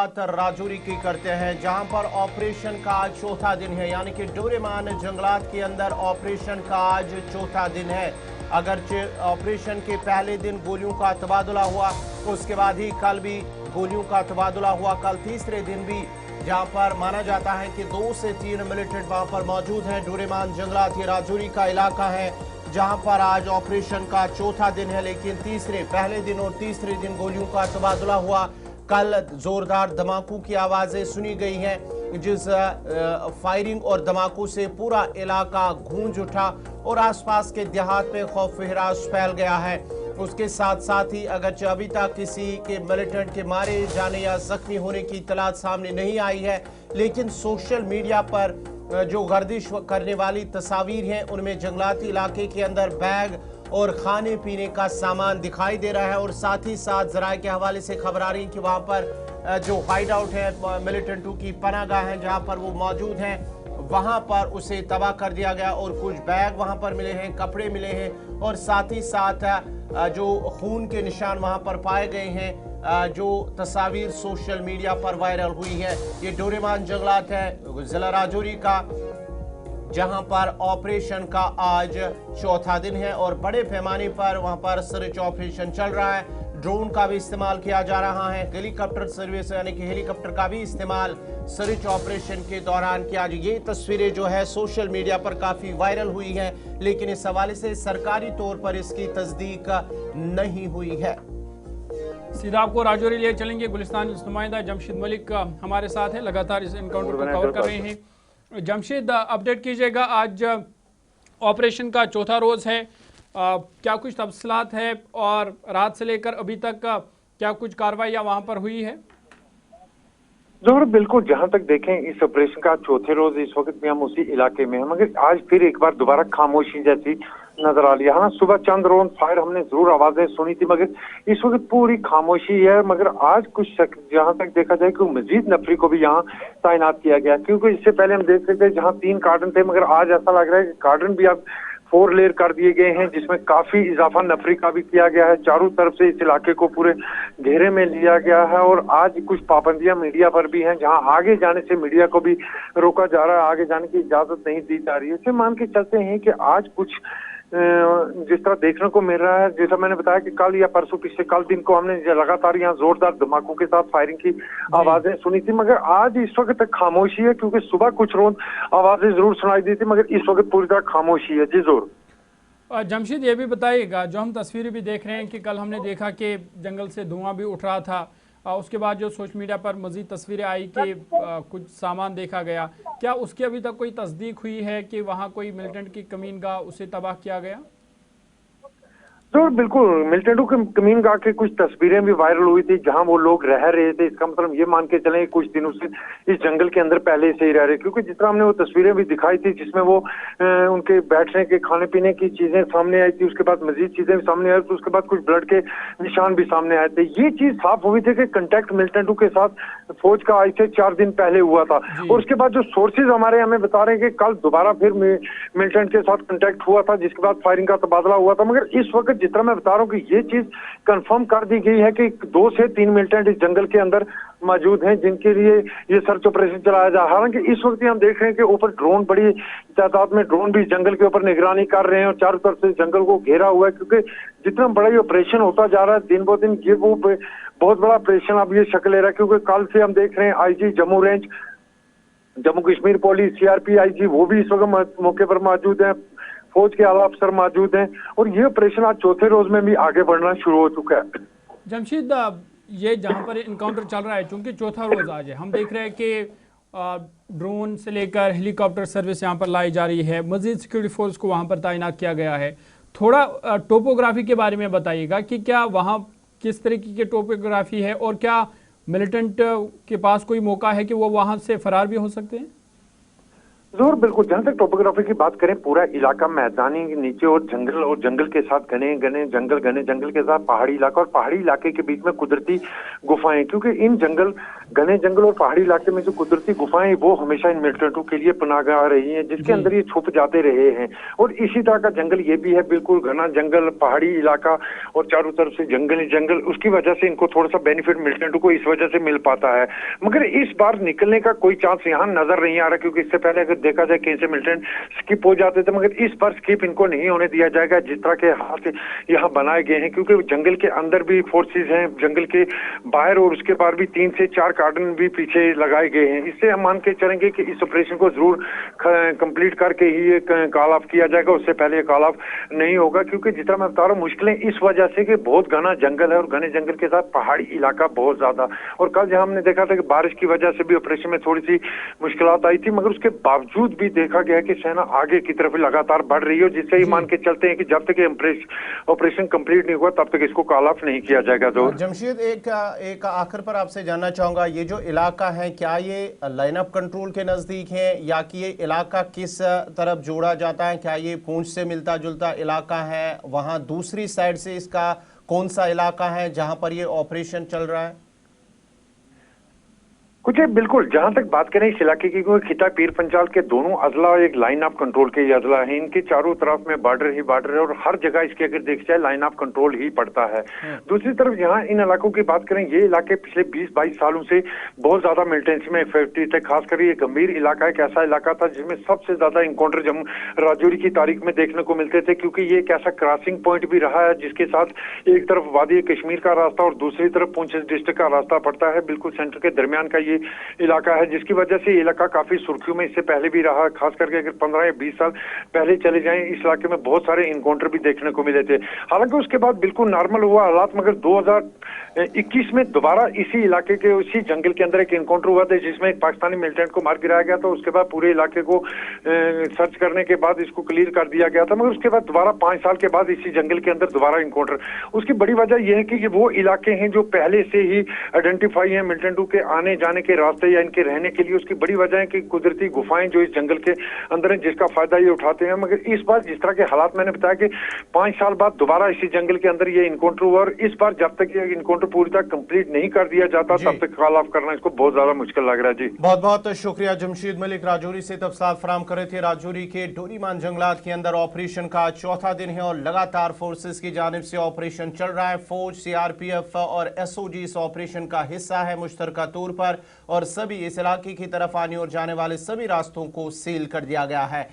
शुरुआत राजौरी की करते हैं, जहां पर ऑपरेशन का आज चौथा दिन है, यानी कि डोरेमान जंगलात के अंदर ऑपरेशन का आज चौथा दिन है। अगरचे ऑपरेशन के पहले दिन गोलियों का तबादला हुआ, उसके बाद ही कल भी गोलियों का तबादला हुआ। कल तीसरे दिन भी जहां पर माना जाता है कि 2 से 3 मिलिटेंट वहां पर मौजूद हैं। डोरेमान जंगलात ये राजौरी का इलाका है जहां पर आज ऑपरेशन का चौथा दिन है, लेकिन पहले दिन और तीसरे दिन गोलियों का तबादला हुआ। कल जोरदार धमाकों की आवाजें सुनी गई हैं, जिस फायरिंग और धमाकों से पूरा इलाका गूंज उठा और आसपास के देहात में खौफ हिरास फैल गया है। उसके साथ साथ ही अगरचे अभी तक किसी के मिलिटेंट के मारे जाने या जख्मी होने की इत्तलात सामने नहीं आई है, लेकिन सोशल मीडिया पर जो गर्दिश करने वाली तस्वीर हैं उनमें जंगलाती इलाके के अंदर बैग और खाने पीने का सामान दिखाई दे रहा है। और साथ ही साथ जराये के हवाले से खबर आ रही है कि वहाँ पर जो हाइड आउट है मिलिटेंटों की पनाहगाह है जहाँ पर वो मौजूद हैं, वहाँ पर उसे तबाह कर दिया गया और कुछ बैग वहाँ पर मिले हैं, कपड़े मिले हैं और साथ ही साथ जो खून के निशान वहाँ पर पाए गए हैं, जो तस्वीर सोशल मीडिया पर वायरल हुई है। ये डोरेमान जंगलात है जिला राजौरी का, जहां पर ऑपरेशन का आज चौथा दिन है और बड़े पैमाने पर वहां पर सर्च ऑपरेशन चल रहा है। ड्रोन का भी इस्तेमाल किया जा रहा है, हेलीकॉप्टर सर्विस यानी कि हेलीकॉप्टर का भी इस्तेमाल सर्च ऑपरेशन के दौरान किया। ये तस्वीरें जो है सोशल मीडिया पर काफी वायरल हुई हैं, लेकिन इस हवाले से सरकारी तौर पर इसकी तस्दीक नहीं हुई है। सीधा आपको राजौरी लिए चलेंगे। गुलिस्तान नुमाइंदा जमशेद मलिक हमारे साथ हैं, लगातार इस एनकाउंटर को कवर कर रहे हैं। जमशेद, अपडेट कीजिएगा, आज ऑपरेशन का चौथा रोज़ है, क्या कुछ तफसीलात है और रात से लेकर अभी तक क्या कुछ कार्रवाइयाँ वहाँ पर हुई है? जोहर, बिल्कुल, जहां तक देखें इस ऑपरेशन का चौथे रोज इस वक्त भी हम उसी इलाके में हैं, मगर आज फिर एक बार दोबारा खामोशी जैसी नजर आ रही है। हाँ, सुबह चंद राउंड फायर हमने जरूर आवाजें सुनी थी, मगर इस वक्त पूरी खामोशी है। मगर आज कुछ जहां तक देखा जाए कि मजीद नफरी को भी यहाँ तैनात किया गया, क्योंकि इससे पहले हम देख रहे थे जहाँ 3 कार्डन थे, मगर आज ऐसा लग रहा है कि कार्डन भी अब 4 लेयर कर दिए गए हैं, जिसमें काफी इजाफा नफरी का भी किया गया है। चारों तरफ से इस इलाके को पूरे घेरे में लिया गया है और आज कुछ पाबंदियां मीडिया पर भी हैं, जहां आगे जाने से मीडिया को भी रोका जा रहा है, आगे जाने की इजाजत नहीं दी जा रही है। इसे मान के चलते हैं कि आज कुछ जिस तरह देखने को मिल रहा है, जैसा मैंने बताया कि कल या परसों पिछले कल दिन को हमने लगातार यहाँ जोरदार धमाकों के साथ फायरिंग की आवाजें सुनी थी, मगर आज इस वक्त तक खामोशी है, क्योंकि सुबह कुछ रोज आवाजें जरूर सुनाई दी थी, मगर इस वक्त पूरी तरह खामोशी है। जी जोर। जमशेद, ये भी बताइएगा, जो हम तस्वीरें भी देख रहे हैं कि कल हमने देखा कि जंगल से धुआं भी उठ रहा था, उसके बाद जो सोशल मीडिया पर मजीद तस्वीरें आई कि कुछ सामान देखा गया, क्या उसकी अभी तक कोई तस्दीक हुई है कि वहाँ कोई मिलिटेंट की कमीनगाह उसे तबाह किया गया? तो बिल्कुल, मिलिटेंटों के कमीनगाह की कुछ तस्वीरें भी वायरल हुई थी जहां वो लोग रह रहे थे। इसका मतलब ये मान के चलें कुछ दिनों से इस जंगल के अंदर पहले से ही रह रहे, क्योंकि जिस तरह हमने वो तस्वीरें भी दिखाई थी जिसमें वो उनके बैठने के खाने पीने की चीजें सामने आई थी, उसके बाद मजीद चीजें भी सामने आई, तो उसके बाद कुछ ब्लड के निशान भी सामने आए थे। ये चीज साफ हुई थी कि कंटेक्ट मिलिटेंटों के साथ फौज का आज से 4 दिन पहले हुआ था। और उसके बाद जो सोर्सेज हमारे हमें बता रहे हैं कि कल दोबारा फिर मिलिटेंट के साथ कंटेक्ट हुआ था, जिसके बाद फायरिंग का तबादला हुआ था। मगर इस वक्त जिस तरह मैं बता रहा हूँ कि ये चीज कंफर्म कर दी गई है कि 2 से 3 मिलिटेंट इस जंगल के अंदर मौजूद हैं, जिनके लिए ये सर्च ऑपरेशन चलाया जा रहा है। हालांकि इस वक्त हम देख रहे हैं कि ऊपर ड्रोन, बड़ी तादाद में ड्रोन भी जंगल के ऊपर निगरानी कर रहे हैं और चारों तरफ से जंगल को घेरा हुआ है, क्योंकि जितना बड़ा ये ऑपरेशन होता जा रहा है दिन ब दिन, ये वो बहुत बड़ा ऑपरेशन अब ये शक्ल ले रहा है। क्योंकि कल से हम देख रहे हैं IG Jammu range, Jammu Kashmir police, CRP IG वो भी इस वक्त मौके पर मौजूद है, फौज के आला अफसर मौजूद हैं, और ये ऑपरेशन आज चौथे रोज में भी आगे बढ़ना शुरू हो चुका है। जमशेद, ये जहां पर इनकाउंटर चल रहा है, चूंकि चौथा रोज आज है, हम देख रहे हैं कि ड्रोन से लेकर हेलीकॉप्टर सर्विस यहां पर लाई जा रही है, मजीद सिक्योरिटी फोर्स को वहां पर तैनात किया गया है। थोड़ा टोपोग्राफी के बारे में बताइएगा कि क्या वहां किस तरीके की टोपोग्राफी है और क्या मिलिटेंट के पास कोई मौका है कि वो वहां से फरार भी हो सकते हैं? जोर, बिल्कुल, जहां तक टोपोग्राफी की बात करें, पूरा इलाका मैदानी नीचे और जंगल के साथ घने जंगल के साथ पहाड़ी इलाका और पहाड़ी इलाके के बीच में कुदरती गुफाएं, क्योंकि इन जंगल घने जंगल और पहाड़ी इलाके में जो कुदरती गुफाएं वो हमेशा इन मिलिटेंटों के लिए पनाहगाह रही हैं, जिसके अंदर ये छुप जाते रहे हैं। और इसी तरह का जंगल ये भी है, बिल्कुल घना जंगल, पहाड़ी इलाका और चारों तरफ से जंगल ही जंगल। उसकी वजह से इनको थोड़ा सा बेनिफिट मिलिटेंटों को इस वजह से मिल पाता है। मगर इस बार निकलने का कोई चांस यहाँ नजर नहीं आ रहा, क्योंकि इससे पहले अगर देखा जाए कहीं से मिलिटेंट स्किप हो जाते थे, मगर इस बार स्किप इनको नहीं होने दिया जाएगा जिस तरह के हाथ यहाँ बनाए गए हैं। क्योंकि जंगल के अंदर भी फोर्सेज हैं, जंगल के बाहर और उसके बाहर भी 3 से 4 कार्डन भी पीछे लगाए गए हैं। इससे हम मान के चलेंगे कि इस ऑपरेशन को जरूर कंप्लीट करके ही ये कॉल ऑफ किया जाएगा, उससे पहले कॉल ऑफ नहीं होगा। क्योंकि जितना मैं बता रहा हूँ, मुश्किलें इस वजह से कि बहुत घना जंगल है और घने जंगल के साथ पहाड़ी इलाका बहुत ज्यादा। और कल जहां हमने देखा था कि बारिश की वजह से भी ऑपरेशन में थोड़ी सी मुश्किलात आई थी, मगर उसके बावजूद भी देखा गया कि सेना आगे की तरफ लगातार बढ़ रही है, जिससे ही मान के चलते हैं कि जब तक ऑपरेशन कंप्लीट नहीं हुआ तब तक इसको कॉल ऑफ नहीं किया जाएगा। जमशेद, एक आखिर पर आपसे जानना चाहूंगा, ये जो इलाका है क्या ये लाइन ऑफ कंट्रोल के नजदीक है, या कि ये इलाका किस तरफ जोड़ा जाता है? क्या ये पूंछ से मिलता जुलता इलाका है? वहां दूसरी साइड से इसका कौन सा इलाका है जहां पर ये ऑपरेशन चल रहा है? कुछ है, बिल्कुल। जहां तक बात करें इस इलाके की, क्योंकि खिता पीर पंचाल के दोनों अजला एक लाइन ऑफ कंट्रोल के अजला है, इनके चारों तरफ में बॉर्डर ही बॉर्डर है और हर जगह इसके अगर देखा जाए लाइन ऑफ कंट्रोल ही पड़ता है। दूसरी तरफ यहाँ इन इलाकों की बात करें, ये इलाके पिछले 20-22 सालों से बहुत ज्यादा मिलिटेंसी में इफेक्टिव थे। खासकर ये गंभीर इलाका एक ऐसा इलाका था जिसमें सबसे ज्यादा इनकाउंटर जम्मू राजौरी की तारीख में देखने को मिलते थे, क्योंकि ये एक ऐसा क्रॉसिंग पॉइंट भी रहा है जिसके साथ एक तरफ वादी कश्मीर का रास्ता और दूसरी तरफ पुंछ डिस्ट्रिक्ट का रास्ता पड़ता है। बिल्कुल सेंटर के दरमियान का ये इलाका है, जिसकी वजह से ये इलाका काफी सुर्खियों में इससे पहले भी रहा। खास करके अगर 15 या 20 साल पहले चले जाएं, इस इलाके में बहुत सारे इनकाउंटर भी देखने को मिले थे। हालांकि उसके बाद बिल्कुल नॉर्मल हुआ हालात, मगर 2021 में दोबारा इसी इलाके के उसी जंगल के अंदर एक इनकाउंटर हुआ था जिसमें एक पाकिस्तानी मिलिटेंट को मार गिराया गया था। उसके बाद पूरे इलाके को सर्च करने के बाद इसको क्लियर कर दिया गया था, मगर उसके बाद दोबारा 5 साल के बाद इसी जंगल के अंदर दोबारा इनकाउंटर। उसकी बड़ी वजह यह है कि ये वो इलाके हैं जो पहले से ही आइडेंटिफाई है मिलिटेंटों के आने जाने के रास्ते या इनके रहने के लिए। उसकी बड़ी वजह है कि कुदरती गुफाएं जो इस जंगल के अंदर हैं, जिसका फायदा ये उठाते हैं। मगर इस बार जिस तरह के हालात मैंने बताया कि 5 साल बाद दोबारा इसी जंगल के अंदर ये इनकाउंटर हुआ, और इस बार जब तक ये इनकाउंटर पूरी तरह कंप्लीट नहीं कर दिया जाता तब तक कॉल ऑफ करना इसको बहुत ज्यादा मुश्किल लग रहा है। जी बहुत बहुत शुक्रिया जमशेद मलिक, राजौरी से तफसीलात फराहम कर रहे थे। राजौरी के डोरीमान जंगलात के अंदर ऑपरेशन का चौथा दिन है और लगातार फोर्सेस की जानिब से ऑपरेशन चल रहा है। फौज, CRPF और SOG इस ऑपरेशन का हिस्सा है मुश्तरका तौर पर, और सभी इस इलाके की तरफ आने और जाने वाले सभी रास्तों को सील कर दिया गया है।